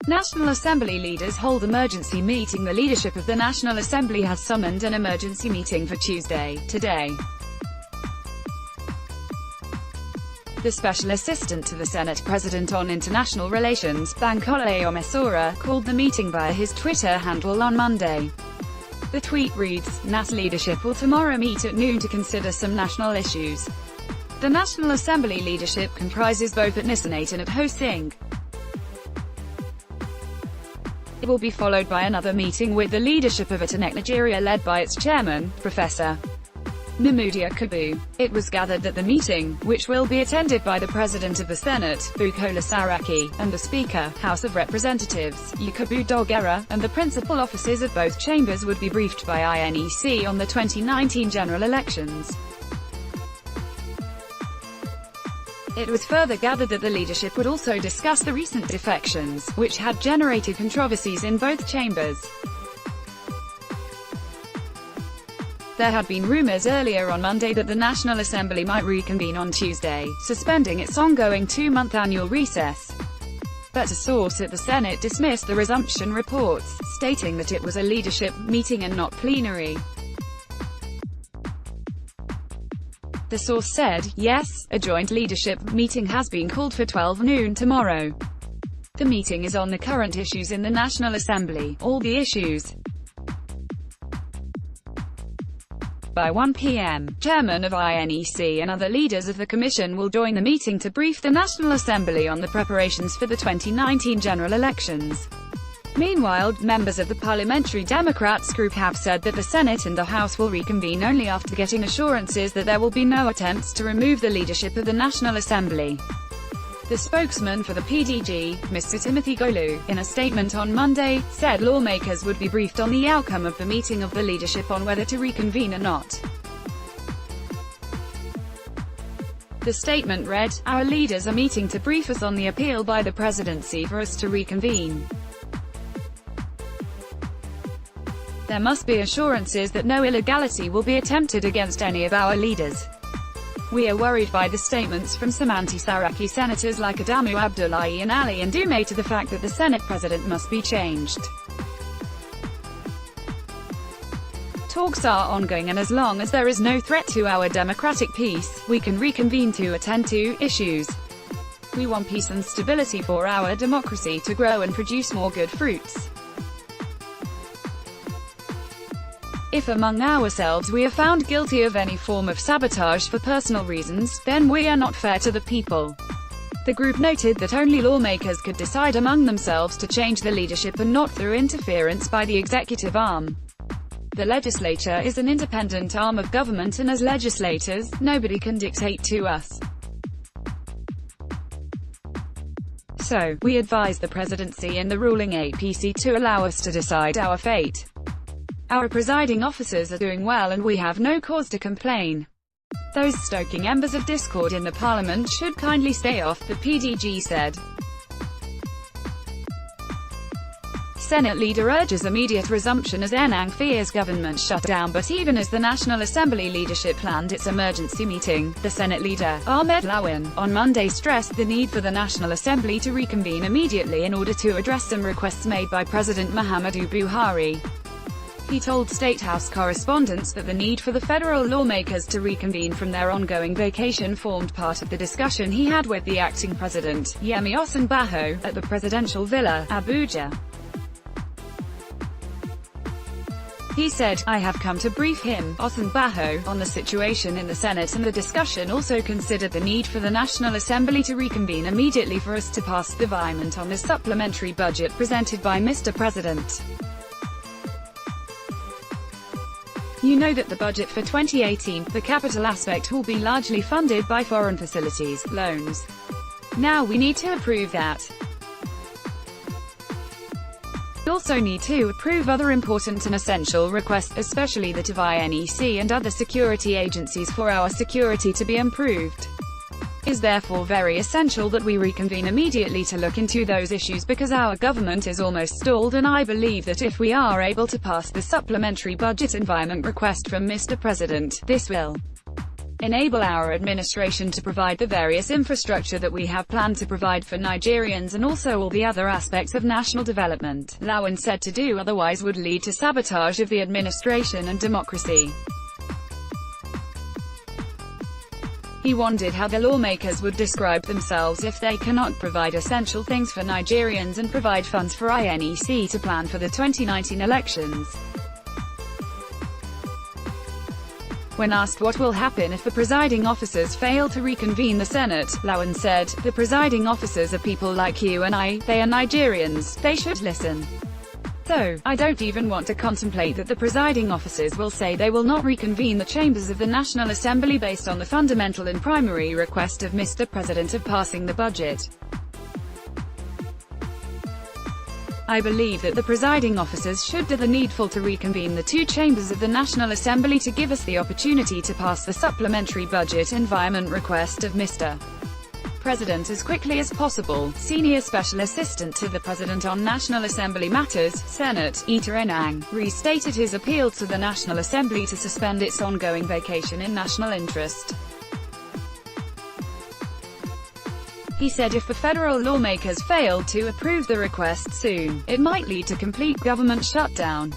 National Assembly leaders hold emergency meeting. The leadership of the National Assembly has summoned an emergency meeting for Tuesday, today. The Special Assistant to the Senate President on International Relations, Bankole Omesora, called the meeting via his Twitter handle on Monday. The tweet reads, "NAS leadership will tomorrow meet at noon to consider some national issues." The National Assembly leadership comprises both at Senate and at Ho Sing. It will be followed by another meeting with the leadership of Etanek Nigeria led by its chairman, Professor Mamudia Kabu. It was gathered that the meeting, which will be attended by the President of the Senate, Bukola Saraki, and the Speaker, House of Representatives, Yakubu Dogera, and the principal officers of both chambers would be briefed by INEC on the 2019 general elections. It was further gathered that the leadership would also discuss the recent defections, which had generated controversies in both chambers. There had been rumors earlier on Monday that the National Assembly might reconvene on Tuesday, suspending its ongoing two-month annual recess. But a source at the Senate dismissed the resumption reports, stating that it was a leadership meeting and not plenary. The source said, "Yes, a joint leadership meeting has been called for 12 noon tomorrow. The meeting is on the current issues in the National Assembly, all the issues." By 1 p.m., Chairman of INEC and other leaders of the Commission will join the meeting to brief the National Assembly on the preparations for the 2019 general elections. Meanwhile, members of the Parliamentary Democrats group have said that the Senate and the House will reconvene only after getting assurances that there will be no attempts to remove the leadership of the National Assembly. The spokesman for the PDG, Mr. Timothy Golu, in a statement on Monday, said lawmakers would be briefed on the outcome of the meeting of the leadership on whether to reconvene or not. The statement read, "Our leaders are meeting to brief us on the appeal by the presidency for us to reconvene. There must be assurances that no illegality will be attempted against any of our leaders. We are worried by the statements from some anti-Saraki senators like Adamu Abdullahi and Ali Ndume to the fact that the Senate president must be changed. Talks are ongoing, and as long as there is no threat to our democratic peace, we can reconvene to attend to issues. We want peace and stability for our democracy to grow and produce more good fruits. If among ourselves we are found guilty of any form of sabotage for personal reasons, then we are not fair to the people." The group noted that only lawmakers could decide among themselves to change the leadership and not through interference by the executive arm. The legislature is an independent arm of government, and as legislators, nobody can dictate to us. So, we advise the presidency and the ruling APC to allow us to decide our fate. Our presiding officers are doing well and we have no cause to complain. Those stoking embers of discord in the parliament should kindly stay off, the PDG said. Senate leader urges immediate resumption as Enang fears government shutdown. But even as the National Assembly leadership planned its emergency meeting, the Senate leader, Ahmed Lawan, on Monday stressed the need for the National Assembly to reconvene immediately in order to address some requests made by President Muhammadu Buhari. He told State House correspondents that the need for the federal lawmakers to reconvene from their ongoing vacation formed part of the discussion he had with the acting president, Yemi Osinbajo, at the presidential villa, Abuja. He said, "I have come to brief him, Osinbajo, on the situation in the Senate, and the discussion also considered the need for the National Assembly to reconvene immediately for us to pass the amendment on the supplementary budget presented by Mr. President. You know that the budget for 2018, the capital aspect, will be largely funded by foreign facilities, loans. Now we need to approve that. We also need to approve other important and essential requests, especially that of INEC and other security agencies for our security to be improved. It is therefore very essential that we reconvene immediately to look into those issues because our government is almost stalled, and I believe that if we are able to pass the supplementary budget environment request from Mr. President, this will enable our administration to provide the various infrastructure that we have planned to provide for Nigerians and also all the other aspects of national development. Lawan said to do otherwise would lead to sabotage of the administration and democracy. He wondered how the lawmakers would describe themselves if they cannot provide essential things for Nigerians and provide funds for INEC to plan for the 2019 elections. When asked what will happen if the presiding officers fail to reconvene the Senate, Lawan said, "The presiding officers are people like you and I, they are Nigerians, they should listen. So, I don't even want to contemplate that the presiding officers will say they will not reconvene the chambers of the National Assembly based on the fundamental and primary request of Mr. President of passing the budget. I believe that the presiding officers should do the needful to reconvene the two chambers of the National Assembly to give us the opportunity to pass the supplementary budget environment request of Mr. President as quickly as possible." Senior Special Assistant to the President on National Assembly Matters, Senate, Ita Enang, restated his appeal to the National Assembly to suspend its ongoing vacation in national interest. He said if the federal lawmakers fail to approve the request soon, it might lead to complete government shutdown.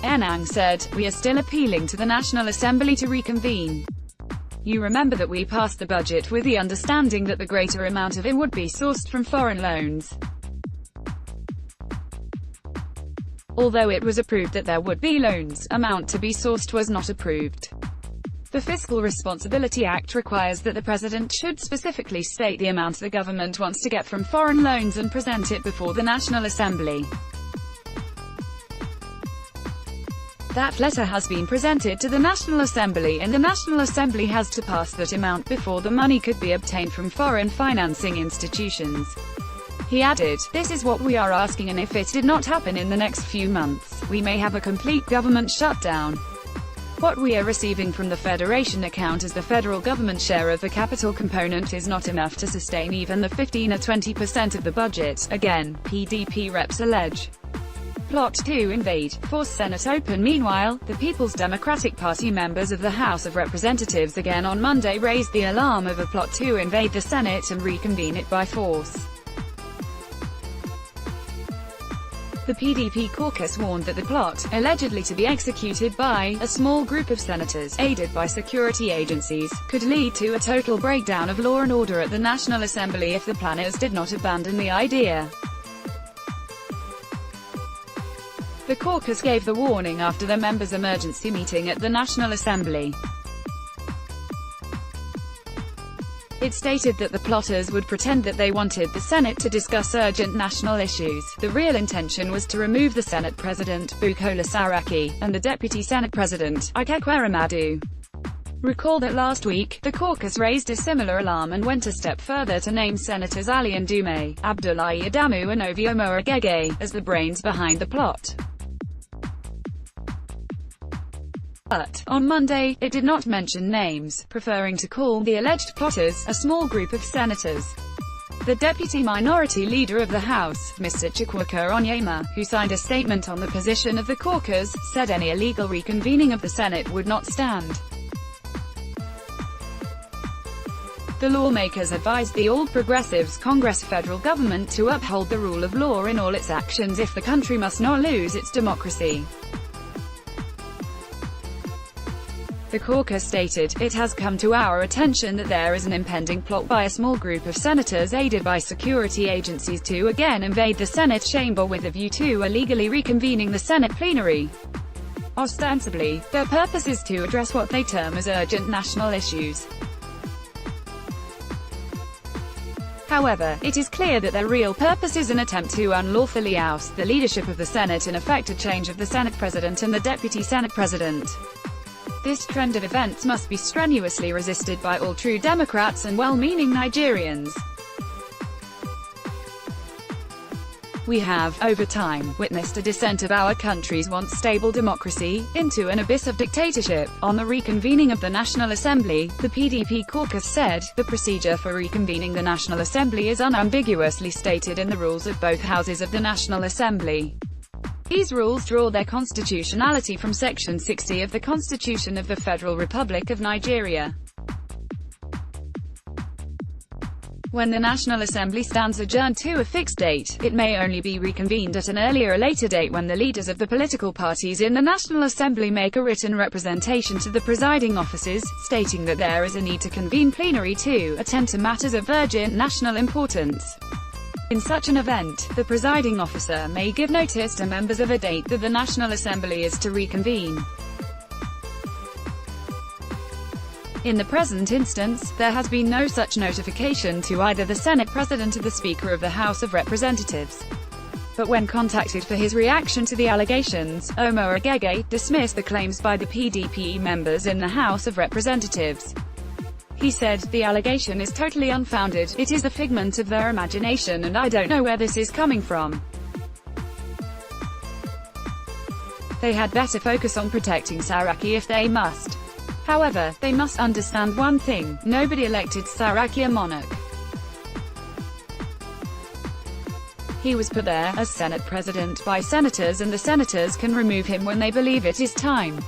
Enang said, "We are still appealing to the National Assembly to reconvene. You remember that we passed the budget with the understanding that the greater amount of it would be sourced from foreign loans. Although it was approved that there would be loans, amount to be sourced was not approved. The Fiscal Responsibility Act requires that the President should specifically state the amount the government wants to get from foreign loans and present it before the National Assembly. That letter has been presented to the National Assembly and the National Assembly has to pass that amount before the money could be obtained from foreign financing institutions." He added, "This is what we are asking, and if it did not happen in the next few months, we may have a complete government shutdown. What we are receiving from the Federation account as the federal government share of the capital component is not enough to sustain even the 15 or 20% of the budget." Again, PDP reps allege plot to invade, force Senate open. Meanwhile, the People's Democratic Party members of the House of Representatives again on Monday raised the alarm of a plot to invade the Senate and reconvene it by force. The PDP caucus warned that the plot, allegedly to be executed by a small group of senators, aided by security agencies, could lead to a total breakdown of law and order at the National Assembly if the planners did not abandon the idea. The caucus gave the warning after the members' emergency meeting at the National Assembly. It stated that the plotters would pretend that they wanted the Senate to discuss urgent national issues. The real intention was to remove the Senate President, Bukola Saraki, and the Deputy Senate President, Ikekweramadu. Recall that last week, the caucus raised a similar alarm and went a step further to name Senators Ali Ndume, Abdullahi Adamu and Ovioma Agege as the brains behind the plot. But, on Monday, it did not mention names, preferring to call the alleged plotters a small group of senators. The deputy minority leader of the House, Mr. Chukwuka Onyema, who signed a statement on the position of the caucus, said any illegal reconvening of the Senate would not stand. The lawmakers advised the All Progressives Congress federal government to uphold the rule of law in all its actions if the country must not lose its democracy. The caucus stated, "It has come to our attention that there is an impending plot by a small group of senators aided by security agencies to again invade the Senate chamber with a view to illegally reconvening the Senate plenary. Ostensibly, their purpose is to address what they term as urgent national issues. However, it is clear that their real purpose is an attempt to unlawfully oust the leadership of the Senate and effect a change of the Senate President and the Deputy Senate President. This trend of events must be strenuously resisted by all true Democrats and well-meaning Nigerians. We have, over time, witnessed a descent of our country's once stable democracy into an abyss of dictatorship." On the reconvening of the National Assembly, the PDP caucus said, "The procedure for reconvening the National Assembly is unambiguously stated in the rules of both houses of the National Assembly. These rules draw their constitutionality from Section 60 of the Constitution of the Federal Republic of Nigeria. When the National Assembly stands adjourned to a fixed date, it may only be reconvened at an earlier or later date when the leaders of the political parties in the National Assembly make a written representation to the presiding officers, stating that there is a need to convene plenary to attend to matters of urgent national importance. In such an event, the presiding officer may give notice to members of a date that the National Assembly is to reconvene. In the present instance, there has been no such notification to either the Senate President or the Speaker of the House of Representatives. But when contacted for his reaction to the allegations, Omo Agege dismissed the claims by the PDP members in the House of Representatives. He said, "The allegation is totally unfounded, it is a figment of their imagination and I don't know where this is coming from. They had better focus on protecting Saraki if they must. However, they must understand one thing, nobody elected Saraki a monarch. He was put there, as Senate President, by senators and the senators can remove him when they believe it is time.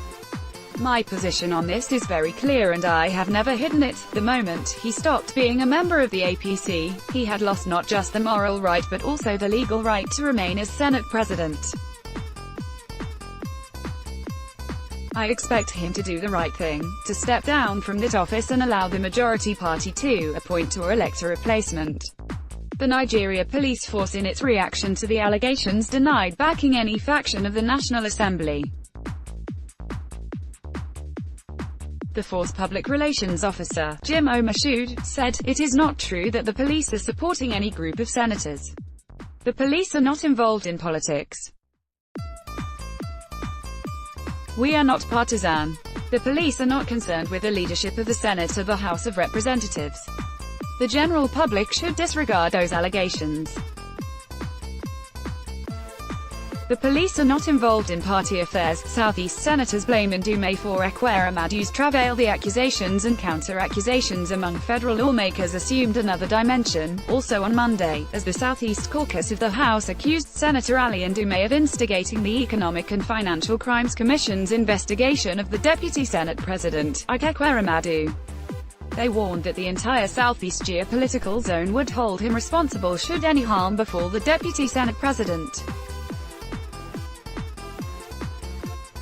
My position on this is very clear and I have never hidden it. The moment he stopped being a member of the APC, he had lost not just the moral right but also the legal right to remain as Senate President. I expect him to do the right thing, to step down from that office and allow the majority party to appoint or elect a replacement." The Nigeria police force in its reaction to the allegations denied backing any faction of the National Assembly. The force public relations officer, Jim O'Mashood, said, "It is not true that the police are supporting any group of senators. The police are not involved in politics. We are not partisan. The police are not concerned with the leadership of the Senate or the House of Representatives. The general public should disregard those allegations. The police are not involved in party affairs." Southeast senators blame Ndume for Ekweremadu's travail. The accusations and counter-accusations among federal lawmakers assumed another dimension, also on Monday, as the Southeast caucus of the House accused Senator Ali Ndume of instigating the Economic and Financial Crimes Commission's investigation of the Deputy Senate President, Ike Ekweremadu. They warned that the entire Southeast geopolitical zone would hold him responsible should any harm befall the Deputy Senate President.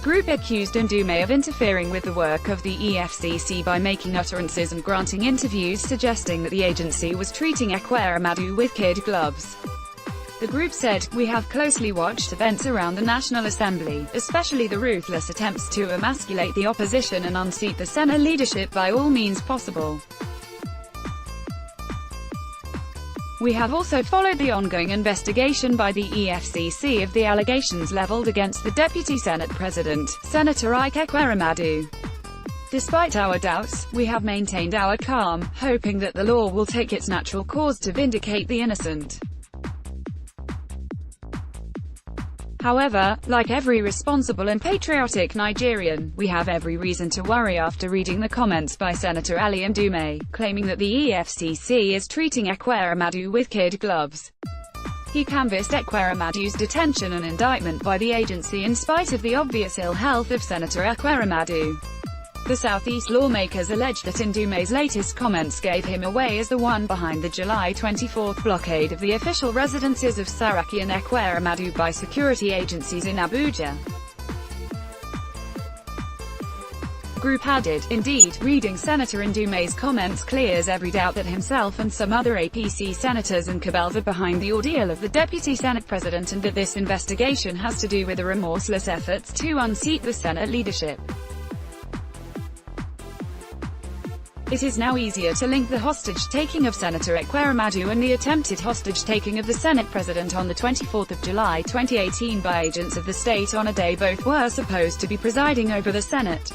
Group accused Ndume of interfering with the work of the EFCC by making utterances and granting interviews suggesting that the agency was treating Ekweremadu with kid gloves. The group said, "We have closely watched events around the National Assembly, especially the ruthless attempts to emasculate the opposition and unseat the Senate leadership by all means possible. We have also followed the ongoing investigation by the EFCC of the allegations leveled against the Deputy Senate President, Senator Ike Ekweremadu. Despite our doubts, we have maintained our calm, hoping that the law will take its natural course to vindicate the innocent. However, like every responsible and patriotic Nigerian, we have every reason to worry after reading the comments by Senator Ali Ndume, claiming that the EFCC is treating Ekweremadu with kid gloves. He canvassed Ekweremadu's detention and indictment by the agency in spite of the obvious ill health of Senator Ekweremadu. The Southeast lawmakers alleged that Ndume's latest comments gave him away as the one behind the July 24 blockade of the official residences of Saraki and Ekweremadu by security agencies in Abuja. The group added, "Indeed, reading Senator Ndume's comments clears every doubt that himself and some other APC senators and cabals are behind the ordeal of the Deputy Senate President and that this investigation has to do with the remorseless efforts to unseat the Senate leadership. It is now easier to link the hostage-taking of Senator Ekweremadu and the attempted hostage-taking of the Senate President on the 24th of July 2018 by agents of the state on a day both were supposed to be presiding over the Senate.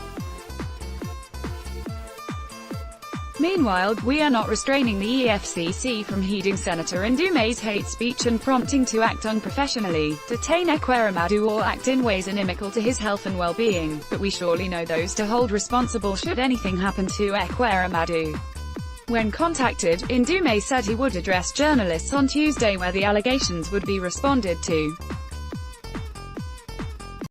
Meanwhile, we are not restraining the EFCC from heeding Senator Ndume's hate speech and prompting to act unprofessionally, detain Ekweremadu or act in ways inimical to his health and well-being, but we surely know those to hold responsible should anything happen to Ekweremadu." When contacted, Ndume said he would address journalists on Tuesday where the allegations would be responded to.